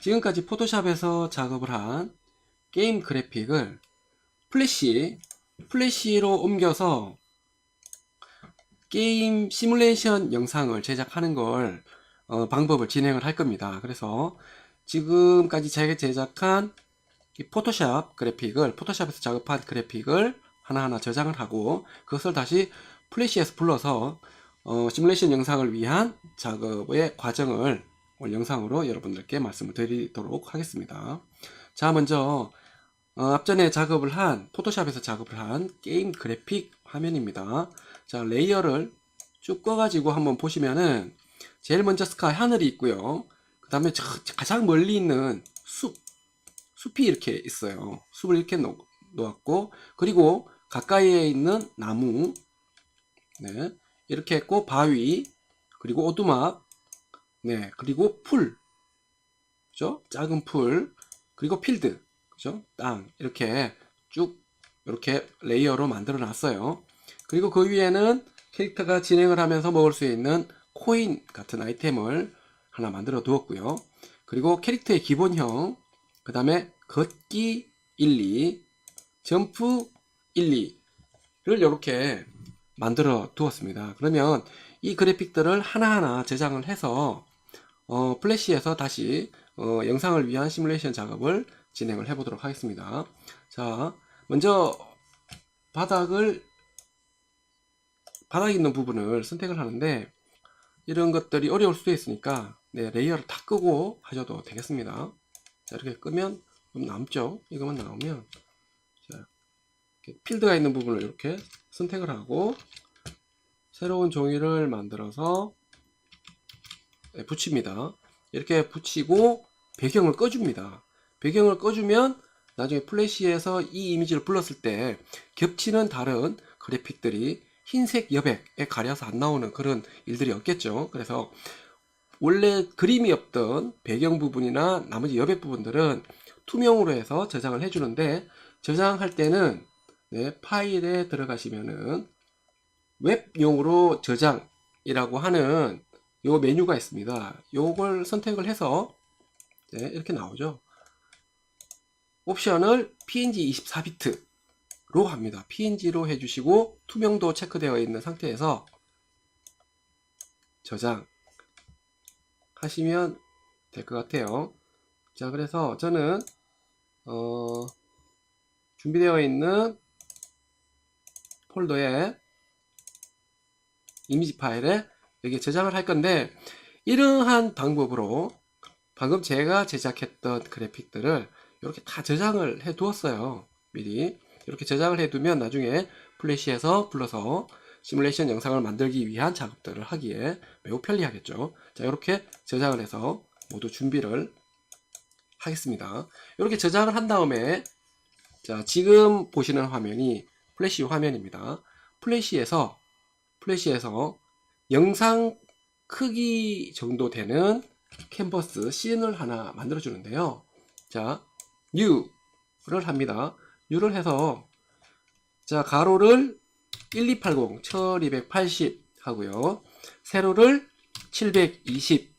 지금까지 포토샵에서 작업을 한 게임 그래픽을 플래시로 옮겨서 게임 시뮬레이션 영상을 제작하는 걸 방법을 진행을 할 겁니다. 그래서 지금까지 제가 제작한 이 포토샵에서 작업한 그래픽을 하나하나 저장을 하고 그것을 다시 플래시에서 불러서 시뮬레이션 영상을 위한 작업의 과정을 오늘 영상으로 여러분들께 말씀을 드리도록 하겠습니다. 자, 먼저 앞전에 포토샵에서 작업을 한 게임 그래픽 화면입니다. 자, 레이어를 쭉 꺼가지고 한번 보시면은 제일 먼저 스카이 하늘이 있고요. 그 다음에 가장 멀리 있는 숲이 이렇게 있어요. 숲을 이렇게 놓았고, 그리고 가까이에 있는 나무, 네, 이렇게 했고, 바위, 그리고 오두막, 네, 그리고 풀, 그죠? 작은 풀, 그리고 필드, 그죠? 땅, 이렇게 쭉, 이렇게 레이어로 만들어 놨어요. 그리고 그 위에는 캐릭터가 진행을 하면서 먹을 수 있는 코인 같은 아이템을 하나 만들어 두었고요. 그리고 캐릭터의 기본형, 그 다음에 걷기 1, 2, 점프 1, 2를 이렇게 만들어 두었습니다. 그러면 이 그래픽들을 하나하나 제작을 해서 플래시에서 다시 영상을 위한 시뮬레이션 작업을 진행을 해 보도록 하겠습니다. 자, 먼저 바닥에 있는 부분을 선택을 하는데 이런 것들이 어려울 수도 있으니까 네, 레이어를 다 끄고 하셔도 되겠습니다. 자, 이렇게 끄면 좀 남죠? 이것만 나오면 자, 필드가 있는 부분을 이렇게 선택을 하고 새로운 종이를 만들어서 네, 붙입니다. 이렇게 붙이고 배경을 꺼줍니다. 배경을 꺼주면 나중에 플래시에서 이 이미지를 불렀을 때 겹치는 다른 그래픽들이 흰색 여백에 가려서 안 나오는 그런 일들이 없겠죠. 그래서 원래 그림이 없던 배경 부분이나 나머지 여백 부분들은 투명으로 해서 저장을 해주는데 저장할 때는 네, 파일에 들어가시면은 웹용으로 저장이라고 하는 요 메뉴가 있습니다. 요걸 선택을 해서 네, 이렇게 나오죠. 옵션을 PNG 24비트로 합니다. PNG로 해주시고 투명도 체크되어 있는 상태에서 저장 하시면 될 것 같아요. 자, 그래서 저는 준비되어 있는 폴더에 이미지 파일에 여기 저장을 할 건데 이러한 방법으로 방금 제가 제작했던 그래픽들을 이렇게 다 저장을 해 두었어요. 미리 이렇게 저장을 해 두면 나중에 플래시에서 불러서 시뮬레이션 영상을 만들기 위한 작업들을 하기에 매우 편리하겠죠. 자, 이렇게 저장을 해서 모두 준비를 하겠습니다. 이렇게 저장을 한 다음에 자, 지금 보시는 화면이 플래시 화면입니다. 플래시에서 영상 크기 정도 되는 캔버스 씬을 하나 만들어 주는데요. 자, New를 합니다. New를 해서 자, 가로를 1280 1280 하고요. 세로를 720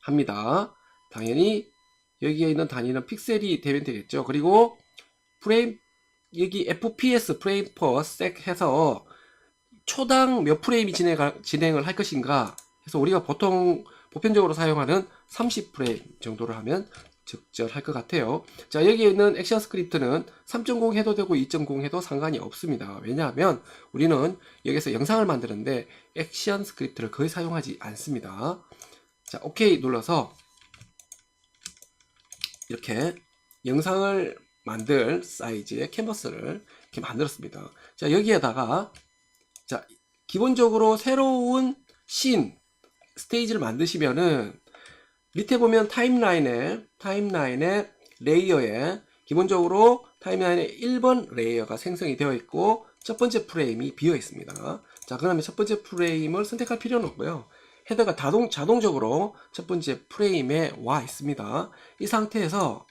합니다. 당연히 여기에 있는 단위는 픽셀이 되면 되겠죠. 그리고 프레임 여기 FPS 프레임 퍼 섹 해서 초당 몇 프레임이 진행을 할 것인가 해서 우리가 보편적으로 사용하는 30프레임 정도를 하면 적절할 것 같아요. 자, 여기에 있는 액션 스크립트는 3.0 해도 되고 2.0 해도 상관이 없습니다. 왜냐하면 우리는 여기서 영상을 만드는데 액션 스크립트를 거의 사용하지 않습니다. 자, OK 눌러서 이렇게 영상을 만들 사이즈의 캔버스를 이렇게 만들었습니다. 자, 여기에다가 자, 기본적으로 새로운 스테이지를 만드시면은 밑에 보면 타임라인에 레이어에 기본적으로 타임라인에 1번 레이어가 생성이 되어 있고 첫 번째 프레임이 비어 있습니다. 자, 그러면 첫 번째 프레임을 선택할 필요는 없고요. 헤더가 자동적으로 첫 번째 프레임에 와 있습니다. 이 상태에서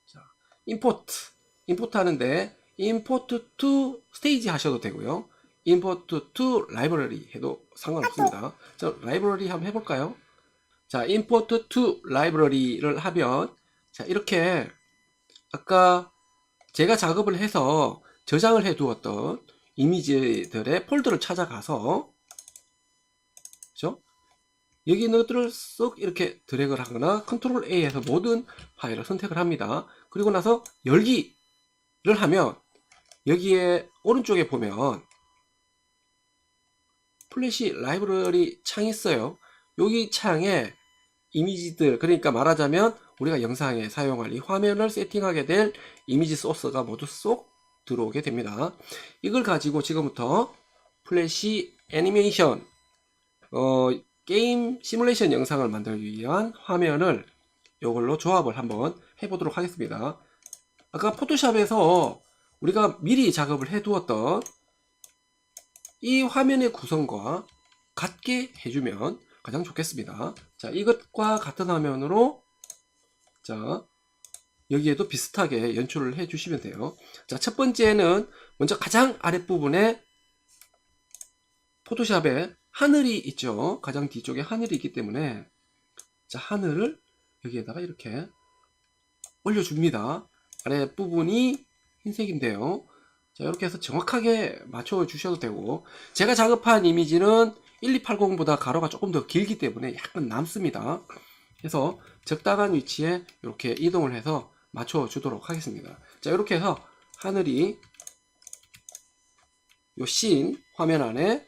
자, 임포트 하는데 임포트 to 스테이지 하셔도 되고요. 임포트 to 라이브러리 해도 상관없습니다. 자, 라이브러리 한번 해볼까요? 자, import to library를 하면, 자, 이렇게 아까 제가 작업을 해서 저장을 해 두었던 이미지들의 폴더를 찾아가서, 그죠? 여기 있는 것들을 쏙 이렇게 드래그를 하거나 컨트롤 A에서 모든 파일을 선택을 합니다. 그리고 나서 열기를 하면 여기에 오른쪽에 보면 플래시 라이브러리 창이 있어요. 여기 창에 이미지들, 그러니까 말하자면 우리가 영상에 사용할 이 화면을 세팅하게 될 이미지 소스가 모두 쏙 들어오게 됩니다. 이걸 가지고 지금부터 플래시 애니메이션 게임 시뮬레이션 영상을 만들기 위한 화면을 이걸로 조합을 한번 해보도록 하겠습니다. 아까 포토샵에서 우리가 미리 작업을 해 두었던 이 화면의 구성과 같게 해주면 가장 좋겠습니다. 자, 이것과 같은 화면으로, 자, 여기에도 비슷하게 연출을 해 주시면 돼요. 자, 첫 번째는 먼저 가장 아랫부분에 포토샵에 하늘이 있죠. 가장 뒤쪽에 하늘이 있기 때문에, 자, 하늘을 여기에다가 이렇게 올려줍니다. 아랫부분이 흰색인데요. 자, 이렇게 해서 정확하게 맞춰 주셔도 되고, 제가 작업한 이미지는 1280보다 가로가 조금 더 길기 때문에 약간 남습니다. 그래서 적당한 위치에 이렇게 이동을 해서 맞춰 주도록 하겠습니다. 자, 이렇게 해서 하늘이 요 씬 화면 안에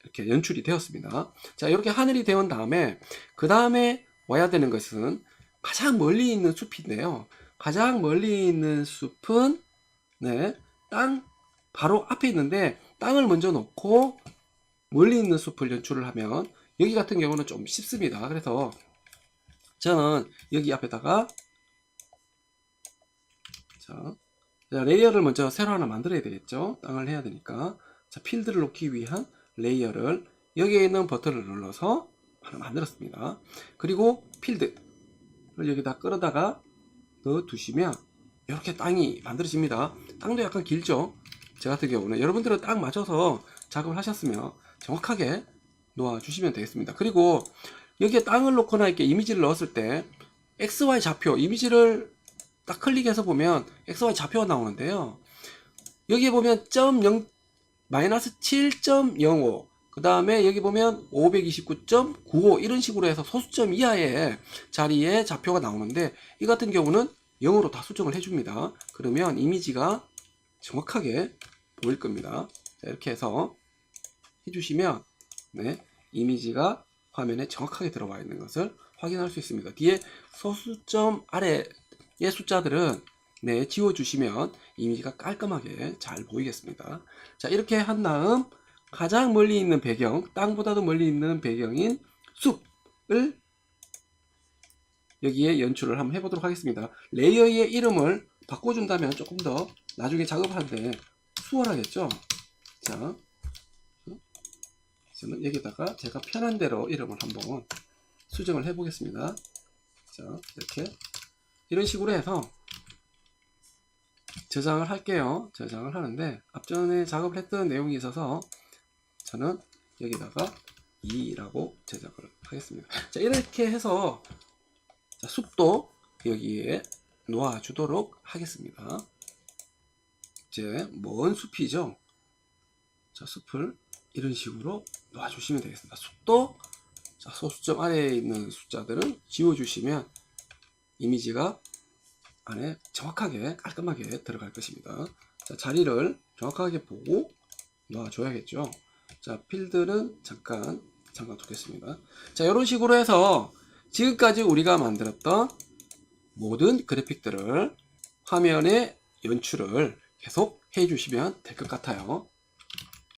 이렇게 연출이 되었습니다. 자, 이렇게 하늘이 되온 다음에 그 다음에 와야 되는 것은 가장 멀리 있는 숲인데요. 가장 멀리 있는 숲은, 네, 땅 바로 앞에 있는데, 땅을 먼저 놓고 멀리 있는 숲을 연출을 하면 여기 같은 경우는 좀 쉽습니다. 그래서 저는 여기 앞에다가, 자, 레이어를 먼저 새로 하나 만들어야 되겠죠. 땅을 해야 되니까. 자, 필드를 놓기 위한 레이어를 여기에 있는 버튼을 눌러서 하나 만들었습니다. 그리고 필드를 여기다 끌어다가 넣어 두시면 이렇게 땅이 만들어집니다. 땅도 약간 길죠. 저 같은 경우는 여러분들은 딱 맞춰서 작업을 하셨으면 정확하게 놓아 주시면 되겠습니다. 그리고 여기에 땅을 놓거나 이렇게 이미지를 넣었을 때 XY 좌표, 이미지를 딱 클릭해서 보면 XY 좌표가 나오는데요. 여기에 보면 마이너스 7.05, 그 다음에 여기 보면 529.95 이런 식으로 해서 소수점 이하의 자리에 좌표가 나오는데, 이 같은 경우는 0으로 다 수정을 해줍니다. 그러면 이미지가 정확하게 보일 겁니다. 자, 이렇게 해서 해주시면, 네, 이미지가 화면에 정확하게 들어와 있는 것을 확인할 수 있습니다. 뒤에 소수점 아래의 숫자들은, 네, 지워주시면 이미지가 깔끔하게 잘 보이겠습니다. 자, 이렇게 한 다음 가장 멀리 있는 배경, 땅보다도 멀리 있는 배경인 숲을 여기에 연출을 한번 해보도록 하겠습니다. 레이어의 이름을 바꿔준다면 조금 더 나중에 작업하는데 수월하겠죠. 자, 저는 여기다가 제가 편한 대로 이름을 한번 수정을 해 보겠습니다. 자, 이렇게 이런 식으로 해서 저장을 할게요. 저장을 하는데 앞전에 작업을 했던 내용이 있어서 저는 여기다가 2라고 제작을 하겠습니다. 자, 이렇게 해서, 자, 숲도 여기에 놓아 주도록 하겠습니다. 이제 먼 숲이죠. 자, 숲을 이런 식으로 놓아 주시면 되겠습니다. 숲도, 자, 소수점 아래에 있는 숫자들은 지워 주시면 이미지가 안에 정확하게 깔끔하게 들어갈 것입니다. 자, 자리를 정확하게 보고 놓아 줘야겠죠. 자, 필드는 잠깐 두겠습니다. 자, 이런 식으로 해서 지금까지 우리가 만들었던 모든 그래픽들을 화면에 연출을 계속 해 주시면 될 것 같아요.